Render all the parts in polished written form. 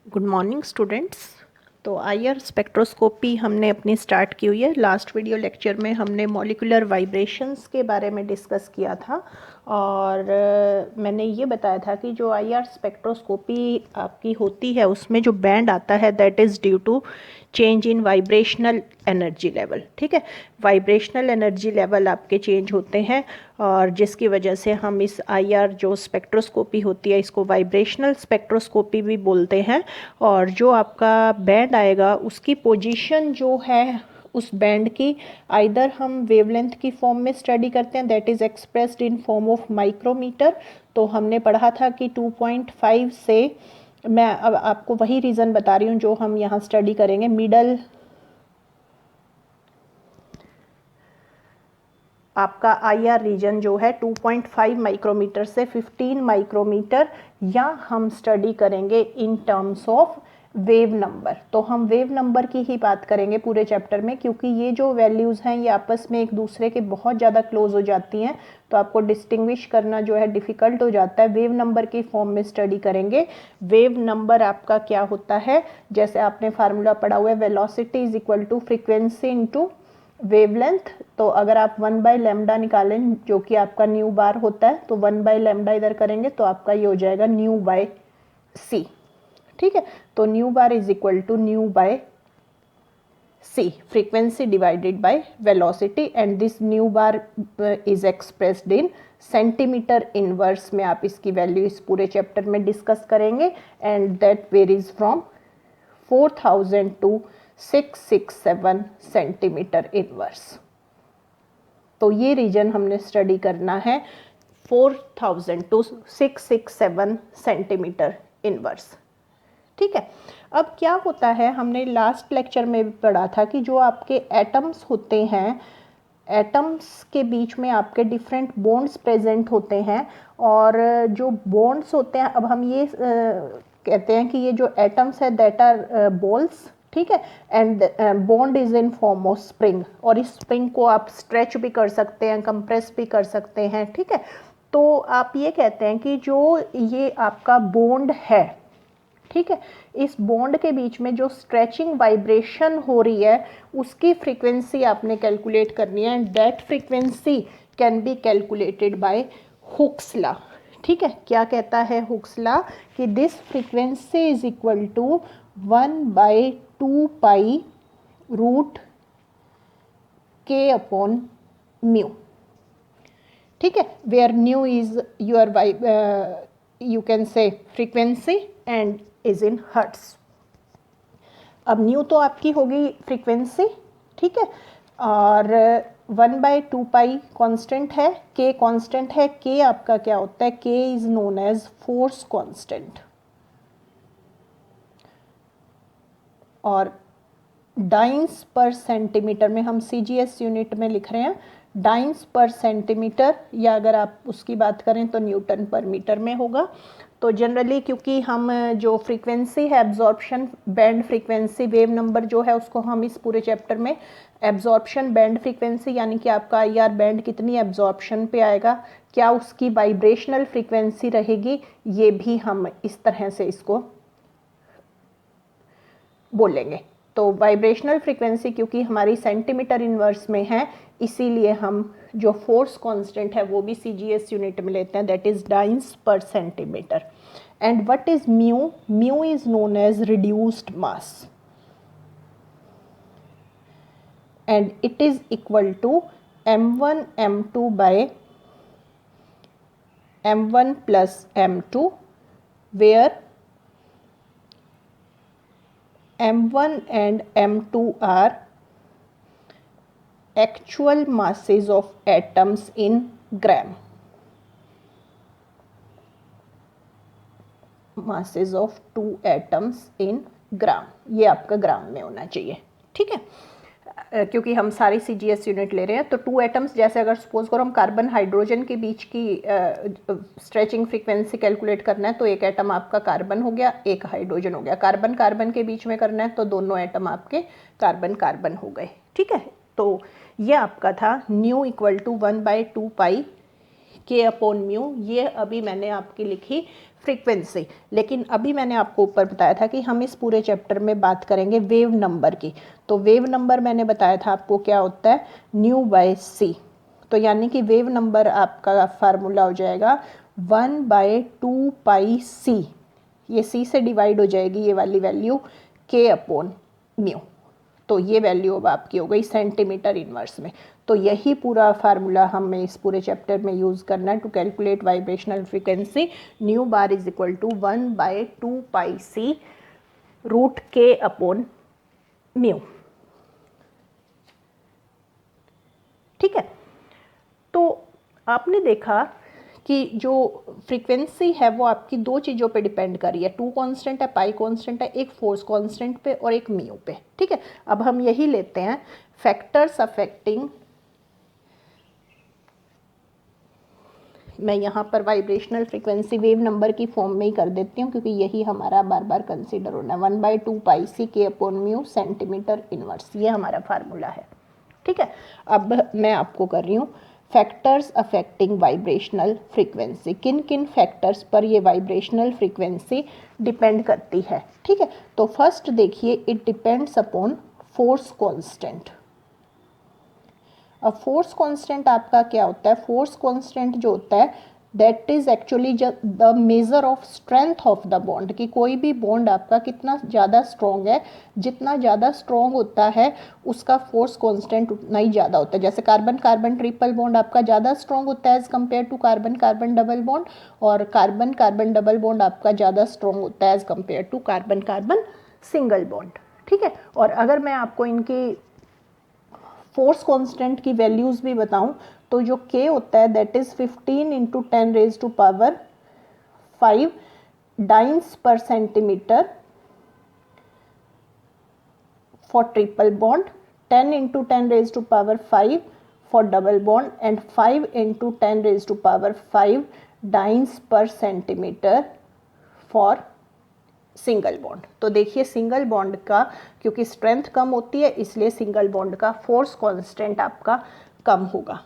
Good morning students. तो IR spectroscopy हमने अपनी स्टार्ट की हुई है। लास्ट वीडियो लेक्चर में हमने मॉलिक्यूलर वाइब्रेशंस के बारे में डिस्कस किया था और मैंने ये बताया था कि जो आईआर स्पेक्ट्रोस्कोपी आपकी होती है उसमें जो बैंड आता है that is due to change in vibrational energy level. ठीक है, वाइब्रेशनल एनर्जी लेवल आपके चेंज होते हैं और जिसकी वजह से हम इस आईआर जो स्पेक्ट्रोस्कोपी होती है इसको वाइब्रेशनल स्पेक्ट्रोस्कोपी भी बोलते हैं। और जो आपका बैंड आएगा उसकी पोजीशन जो है उस बैंड की आइदर हम वेवलेंथ की फॉर्म में स्टडी करते हैं that is expressed in form of micrometre. तो हमने पढ़ा था कि 2.5 से, मैं अब आपको वही रीज़न बता रही हूँ जो हम यहाँ स्टडी करेंगे। मिडल आपका आईआर रीजन जो है 2.5 माइक्रोमीटर से 15 माइक्रोमीटर, या हम स्टडी करेंगे in terms of wave number. तो हम वेव नंबर की ही बात करेंगे पूरे चैप्टर में, क्योंकि ये जो वैल्यूज़ हैं ये आपस में एक दूसरे के बहुत ज़्यादा क्लोज हो जाती हैं, तो आपको डिस्टिंग्विश करना जो है डिफ़िकल्ट हो जाता है। वेव नंबर की फॉर्म में स्टडी करेंगे। वेव नंबर आपका क्या होता है, जैसे आपने फार्मूला पढ़ा हुआ है, velocity is equal to frequency into wavelength. तो अगर आप 1/λ निकालें जो कि आपका न्यू बार होता है, तो 1/λ इधर करेंगे तो आपका ये हो जाएगा न्यू बाय सी। ठीक है, तो nu bar is equal to nu by c, frequency divided by velocity, and this nu bar is expressed in centimetre inverse में। आप इसकी वैल्यू इस पूरे चैप्टर में डिस्कस करेंगे and that varies from 4000 to 667 centimetre inverse. तो ये reason हमने स्टडी करना है 4000 टू 667 सेंटीमीटर इनवर्स। ठीक है, अब क्या होता है, हमने लास्ट लेक्चर में भी पढ़ा था कि जो आपके एटम्स होते हैं, एटम्स के बीच में आपके डिफरेंट बॉन्ड्स प्रेजेंट होते हैं, और जो बॉन्ड्स होते हैं, अब हम ये कहते हैं कि ये जो एटम्स है दैट आर बॉल्स। ठीक है, and bond is in form of spring, और इस स्प्रिंग को आप स्ट्रेच भी कर सकते हैं, कंप्रेस भी कर सकते हैं। ठीक है, तो आप ये कहते हैं कि जो ये आपका बॉन्ड है, ठीक है, इस बॉन्ड के बीच में जो स्ट्रेचिंग वाइब्रेशन हो रही है उसकी फ्रीक्वेंसी आपने कैलकुलेट करनी है, and that frequency can be calculated by Hooke's law. ठीक है, क्या कहता है हुक्स लॉ कि this frequency is equal to 1/2 pi root k upon mu. ठीक है, where nu is your you can say frequency and is in hertz. अब nu तो आपकी होगी फ्रीक्वेंसी, ठीक है, और 1/2 पाई कॉन्स्टेंट है, के कॉन्स्टेंट है। के आपका क्या होता है, k is known as force constant, और डाइंस पर सेंटीमीटर में हम सीजीएस यूनिट में लिख रहे हैं, डाइंस पर सेंटीमीटर, या अगर आप उसकी बात करें तो न्यूटन पर मीटर में होगा। तो जनरली क्योंकि हम जो फ्रीक्वेंसी है absorption band frequency, wave number जो है उसको हम इस पूरे चैप्टर में एब्जॉर्प्शन बैंड फ्रीक्वेंसी, यानी कि आपका आईआर बैंड कितनी एब्जॉर्प्शन पे आएगा, क्या उसकी वाइब्रेशनल फ्रीक्वेंसी रहेगी, ये भी हम इस तरह से इसको बोलेंगे। तो वाइब्रेशनल फ्रीक्वेंसी क्योंकि हमारी सेंटीमीटर इनवर्स में है, इसीलिए हम जो फोर्स कांस्टेंट है वो भी सीजीएस यूनिट में लेते हैं, दैट इज डाइंस पर centimetre. And what is mu, mu is known as reduced mass, and it is equal to m1 m2 by m1 plus m2, where m1 and m2 are actual masses of atoms in gram, masses of 2 atoms in gram, ये आपका ग्राम में होना चाहिए। ठीक है, क्योंकि हम सारी सीजीएस यूनिट ले रहे हैं, तो 2 एटम्स, जैसे अगर सपोज करो हम कार्बन हाइड्रोजन के बीच की स्ट्रेचिंग फ्रीक्वेंसी कैलकुलेट करना है, तो एक एटम आपका कार्बन हो गया, एक हाइड्रोजन हो गया। कार्बन कार्बन के बीच में करना है तो दोनों एटम आपके कार्बन कार्बन हो गए। ठीक है, तो ये आपका था nu equal to 1/2 pi K upon mu, ये अभी मैंने आपकी लिखी फ्रीक्वेंसी। लेकिन अभी मैंने आपको ऊपर बताया था कि हम इस पूरे चैप्टर में बात करेंगे वेव नंबर की। तो वेव नंबर मैंने बताया था आपको क्या होता है, न्यू बाय सी। तो यानी कि वेव नंबर आपका फार्मूला हो जाएगा 1/2 पाई सी, ये सी से डिवाइड हो जाएगी ये वाली वैल्यू K अपॉन म्यू। तो ये वैल्यू अब आपकी हो गई सेंटीमीटर इनवर्स में। तो यही पूरा फार्मूला हमें इस पूरे चैप्टर में यूज़ करना है to calculate vibrational frequency. Nu bar is equal to 1/2 pi c root K upon mu. ठीक है, तो आपने देखा कि जो फ्रीक्वेंसी है वो आपकी दो चीज़ों पे डिपेंड कर रही है, टू कांस्टेंट है, पाई कांस्टेंट है, एक फोर्स कांस्टेंट पे और एक म्यू पे। ठीक है, अब हम यही लेते हैं फैक्टर्स अफेक्टिंग, मैं यहाँ पर वाइब्रेशनल फ्रीक्वेंसी वेव नंबर की फॉर्म में ही कर देती हूँ क्योंकि यही हमारा बार बार कंसीडर होना है। 1/2 पाई सी K upon mu centimetre inverse, ये हमारा फार्मूला है। ठीक है, अब मैं आपको कर रही हूँ फैक्टर्स अफेक्टिंग वाइब्रेशनल फ्रीक्वेंसी, किन किन फैक्टर्स पर ये वाइब्रेशनल फ्रीक्वेंसी डिपेंड करती है। ठीक है, तो फर्स्ट देखिए, it depends upon force constant. अब फोर्स कांस्टेंट आपका क्या होता है, फोर्स कांस्टेंट जो होता है that is actually the measure of strength of the bond, कि कोई भी बॉन्ड आपका कितना ज़्यादा स्ट्रॉन्ग है, जितना ज़्यादा स्ट्रॉन्ग होता है उसका फोर्स कांस्टेंट उतना ही ज़्यादा होता है। जैसे कार्बन कार्बन ट्रिपल बॉन्ड आपका ज़्यादा स्ट्रॉन्ग होता है as compared to carbon carbon double bond, और कार्बन कार्बन डबल बॉन्ड आपका ज़्यादा स्ट्रॉन्ग होता है as compared to carbon carbon single bond. ठीक है, और अगर मैं आपको इनकी फोर्स कांस्टेंट की वैल्यूज़ भी बताऊं तो जो K होता है दैट इज 15 × 10⁵ डाइन्स पर centimetre for triple bond, 10 × 10⁵ for double bond and 5 × 10⁵ dynes पर सेंटीमीटर फॉर सिंगल बॉन्ड। तो देखिए सिंगल बॉन्ड का क्योंकि स्ट्रेंथ कम होती है इसलिए सिंगल बॉन्ड का फोर्स कांस्टेंट आपका कम होगा।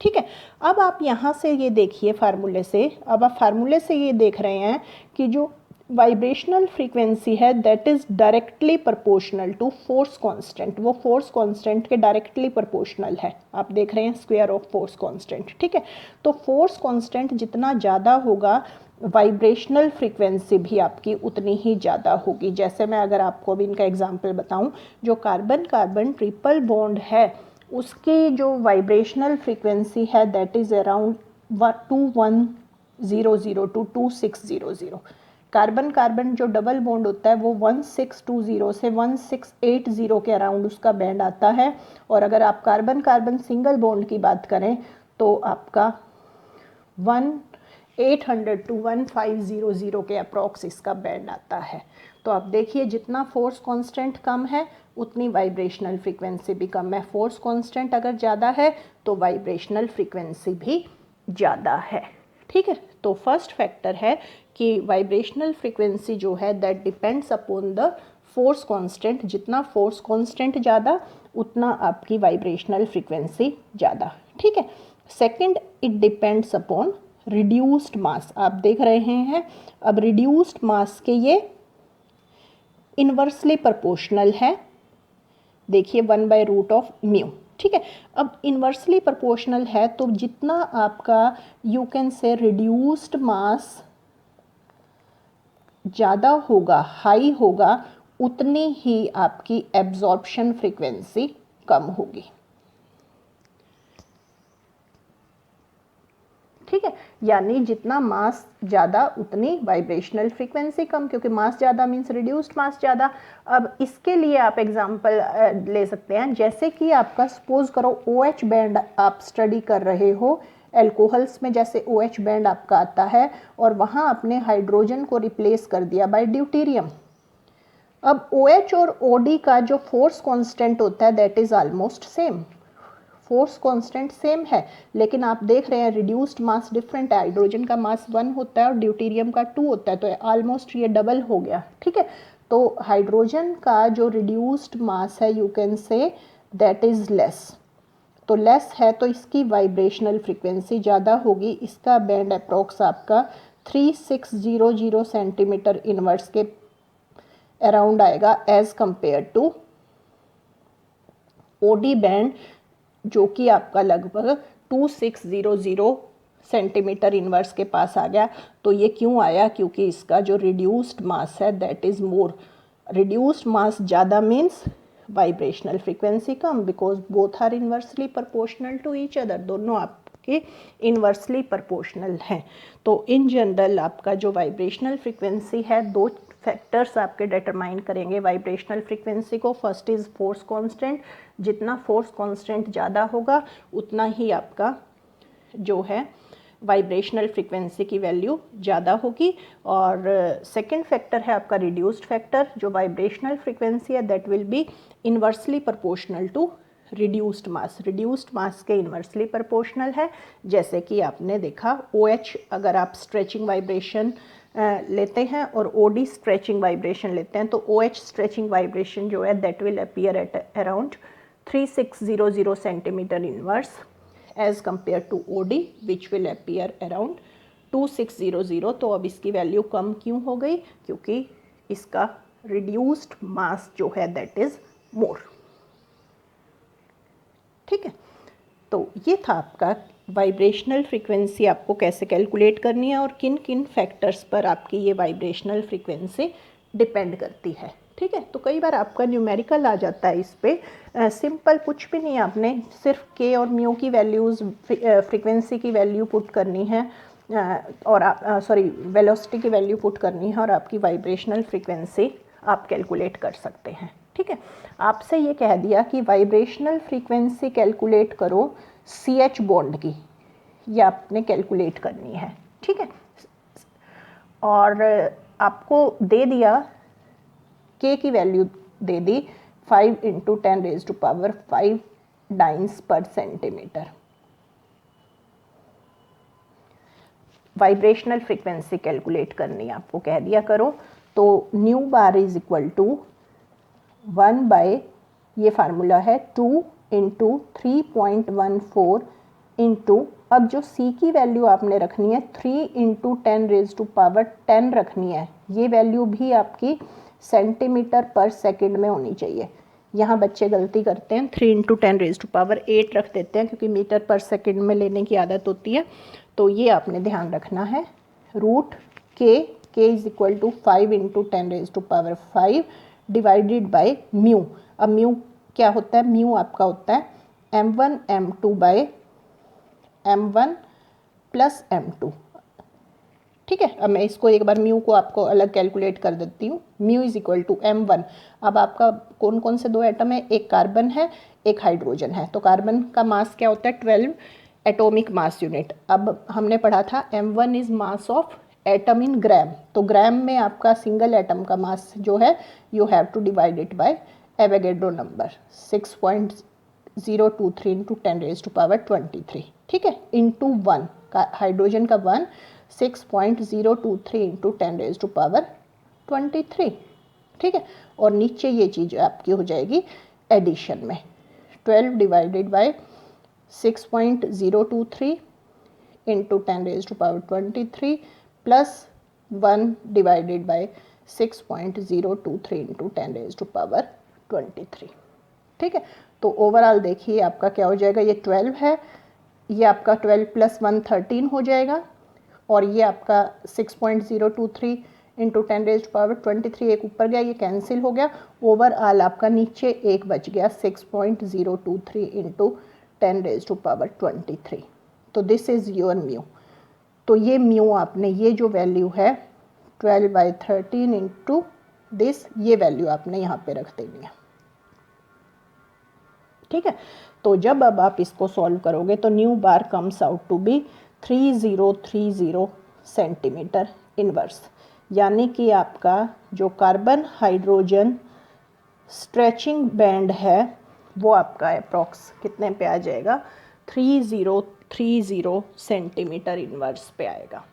ठीक है, अब आप यहाँ से ये देखिए फार्मूले से, अब आप फार्मूले से ये देख रहे हैं कि जो वाइब्रेशनल फ्रीक्वेंसी है that is directly proportional to force constant, वो फोर्स कांस्टेंट के डायरेक्टली प्रोपोर्शनल है। आप देख रहे हैं स्क्वायर ऑफ फोर्स कांस्टेंट। ठीक है, तो फोर्स कांस्टेंट जितना ज़्यादा होगा वाइब्रेशनल फ्रीक्वेंसी भी आपकी उतनी ही ज़्यादा होगी। जैसे मैं अगर आपको अभी इनका एग्जांपल बताऊं, जो कार्बन कार्बन ट्रिपल बॉन्ड है उसकी जो वाइब्रेशनल फ्रीक्वेंसी है that is around 2100 to 2600। Carbon carbon जो डबल बॉन्ड होता है वो 1620 से 1680 के अराउंड उसका बैंड आता है, और अगर आप कार्बन कार्बन सिंगल बॉन्ड की बात करें तो आपका 1800 टू 1500 के अप्रॉक्स इसका बैंड आता है। तो आप देखिए जितना फोर्स कांस्टेंट कम है उतनी वाइब्रेशनल फ्रीक्वेंसी भी कम है, फोर्स कांस्टेंट अगर ज़्यादा है तो वाइब्रेशनल फ्रीक्वेंसी भी ज़्यादा है। ठीक है, तो फर्स्ट फैक्टर है कि वाइब्रेशनल फ्रीक्वेंसी जो है that depends upon the force constant, जितना फोर्स कांस्टेंट ज़्यादा उतना आपकी वाइब्रेशनल फ्रीक्वेंसी ज़्यादा। ठीक है, second it depends upon reduced mass. आप देख रहे हैं अब रिड्यूस्ड मास के ये इन्वर्सली प्रोपोर्शनल है, देखिए 1/√μ। ठीक है, अब इन्वर्सली प्रोपोर्शनल है तो जितना आपका यू कैन से रिड्यूस्ड मास ज़्यादा होगा, हाई होगा, उतनी ही आपकी एब्जॉर्प्शन फ्रीक्वेंसी कम होगी। ठीक है, यानी जितना मास ज़्यादा उतनी वाइब्रेशनल फ्रीक्वेंसी कम, क्योंकि मास ज़्यादा मीन्स रिड्यूस्ड मास ज़्यादा। अब इसके लिए आप एग्जांपल ले सकते हैं, जैसे कि आपका सपोज करो OH बैंड आप स्टडी कर रहे हो, एल्कोहल्स में जैसे OH बैंड आपका आता है और वहाँ आपने हाइड्रोजन को रिप्लेस कर दिया बाय ड्यूटेरियम। अब OH और OD का जो फोर्स कांस्टेंट होता है that is almost same, force constant same है, लेकिन आप देख रहे हैं रिड्यूस्ड मास डिफरेंट है, हाइड्रोजन का मास 1 होता है और ड्यूटेरियम का 2 होता है, तो ऑलमोस्ट ये डबल हो गया। ठीक है, तो हाइड्रोजन का जो रिड्यूस्ड मास है you can say that is less, तो लेस है तो इसकी वाइब्रेशनल फ्रीक्वेंसी ज़्यादा होगी। इसका बैंड अप्रॉक्स आपका 3600 सेंटीमीटर इनवर्स के अराउंड आएगा as compared to OD band जो कि आपका लगभग 2600 सेंटीमीटर इनवर्स के पास आ गया। तो ये क्यों आया? क्योंकि इसका जो रिड्यूस्ड मास है that is more. Reduced mass ज़्यादा मीन्स वाइब्रेशनल फ्रीक्वेंसी कम, because both are inversely proportional to each other. दोनों आपके इन्वर्सली प्रोपोर्शनल हैं। तो इन जनरल आपका जो वाइब्रेशनल फ्रीक्वेंसी है, दो फैक्टर्स आपके डिटरमाइन करेंगे वाइब्रेशनल फ्रीक्वेंसी को। First is force constant. जितना फोर्स कांस्टेंट ज़्यादा होगा उतना ही आपका जो है वाइब्रेशनल फ्रीक्वेंसी की वैल्यू ज़्यादा होगी। और सेकंड फैक्टर है आपका रिड्यूस्ड फैक्टर। जो वाइब्रेशनल फ्रीक्वेंसी है that will be inversely proportional to reduced mass. Reduced mass के इन्वर्सली प्रोपोर्शनल है। जैसे कि आपने देखा OH अगर आप स्ट्रेचिंग वाइब्रेशन लेते हैं और OD स्ट्रेचिंग वाइब्रेशन लेते हैं तो OH स्ट्रेचिंग वाइब्रेशन जो है that will appear at around 3600 centimetre inverse as compared to OD which will appear around 2600। तो अब इसकी वैल्यू कम क्यों हो गई? क्योंकि इसका रिड्यूस्ड मास जो है दैट इज़ मोर। ठीक है, तो ये था आपका वाइब्रेशनल फ्रीक्वेंसी आपको कैसे कैलकुलेट करनी है और किन किन फैक्टर्स पर आपकी ये वाइब्रेशनल फ्रीक्वेंसी डिपेंड करती है। ठीक है, तो कई बार आपका न्यूमेरिकल आ जाता है इस पर। सिंपल कुछ भी नहीं, आपने सिर्फ के और म्यू की वैल्यूज़ फ्रीक्वेंसी की वैल्यू पुट करनी है और वेलोसिटी की वैल्यू पुट करनी है और आपकी वाइब्रेशनल फ्रीक्वेंसी आप कैलकुलेट कर सकते हैं। ठीक है, आपसे ये कह दिया कि वाइब्रेशनल फ्रीक्वेंसी कैलकुलेट करो CH बॉन्ड की, ये आपने कैलकुलेट करनी है। ठीक है, और आपको दे दिया K की वैल्यू दे दी 5 × 10⁵ डाइन्स पर सेंटीमीटर। वाइब्रेशनल फ्रीक्वेंसी कैलकुलेट करनी आपको कह दिया करो। तो nu bar is equal to 1 by, ये फार्मूला है 2 × 3.14 इंटू, अब जो C की वैल्यू आपने रखनी है 3 × 10⁻10 रखनी है। ये वैल्यू भी आपकी सेंटीमीटर पर सेकंड में होनी चाहिए। यहाँ बच्चे गलती करते हैं, 3 × 10⁸ रख देते हैं क्योंकि मीटर पर सेकंड में लेने की आदत होती है। तो ये आपने ध्यान रखना है। √K is equal to 5 × 10⁵ divided by mu. अब म्यू क्या होता है? म्यू आपका होता है m1 m2 by m1 plus m2। ठीक है, अब मैं इसको एक बार म्यू को आपको अलग कैलकुलेट कर देती हूँ। Mu is equal to m1। अब आपका कौन कौन से दो एटम है? एक कार्बन है, एक हाइड्रोजन है। तो कार्बन का मास क्या होता है? 12 एटॉमिक मास यूनिट। अब हमने पढ़ा था m1 is mass of atom in gram. तो ग्राम में आपका सिंगल एटम का मास जो है you have to divide it by Avogadro number 6.023 × 10⁻23। ठीक है, इंटू 1 का हाइड्रोजन का 1 6.023 × 10⁻23। ठीक है, और नीचे ये चीज़ आपकी हो जाएगी एडिशन में 12 divided by 6.023 × 10⁻23 plus 1 divided by 6.023 × 10⁻23। ठीक है, तो ओवरऑल देखिए आपका क्या हो जाएगा, ये 12 है, ये आपका 12 + 1 13 हो जाएगा और ये आपका 6.023 × 10⁻23 एक ऊपर गया, ये कैंसिल हो गया। ओवरऑल आपका नीचे एक बच गया 6.023 × 10⁻23। तो दिस इज़ योर म्यू। तो ये म्यू आपने, ये जो वैल्यू है 12/13 इंटू दिस, ये वैल्यू आपने यहाँ पे रख देनी है। ठीक है, तो जब अब आप इसको सॉल्व करोगे तो nu bar comes out to be 3030 centimetre inverse. यानी कि आपका जो कार्बन हाइड्रोजन स्ट्रेचिंग बैंड है वो आपका अप्रॉक्स कितने पे आ जाएगा? 3030 सेंटीमीटर इनवर्स पे आएगा।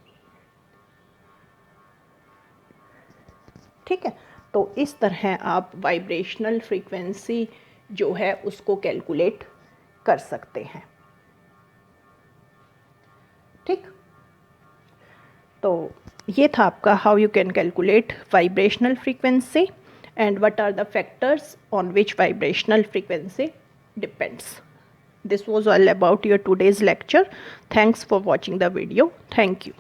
ठीक है, तो इस तरह आप वाइब्रेशनल फ्रीक्वेंसी जो है उसको कैलकुलेट कर सकते हैं। ठीक, तो ये था आपका how you can calculate vibrational frequency and what are the factors on which vibrational frequency depends. This was all about your today's lecture. Thanks for watching the video. Thank you.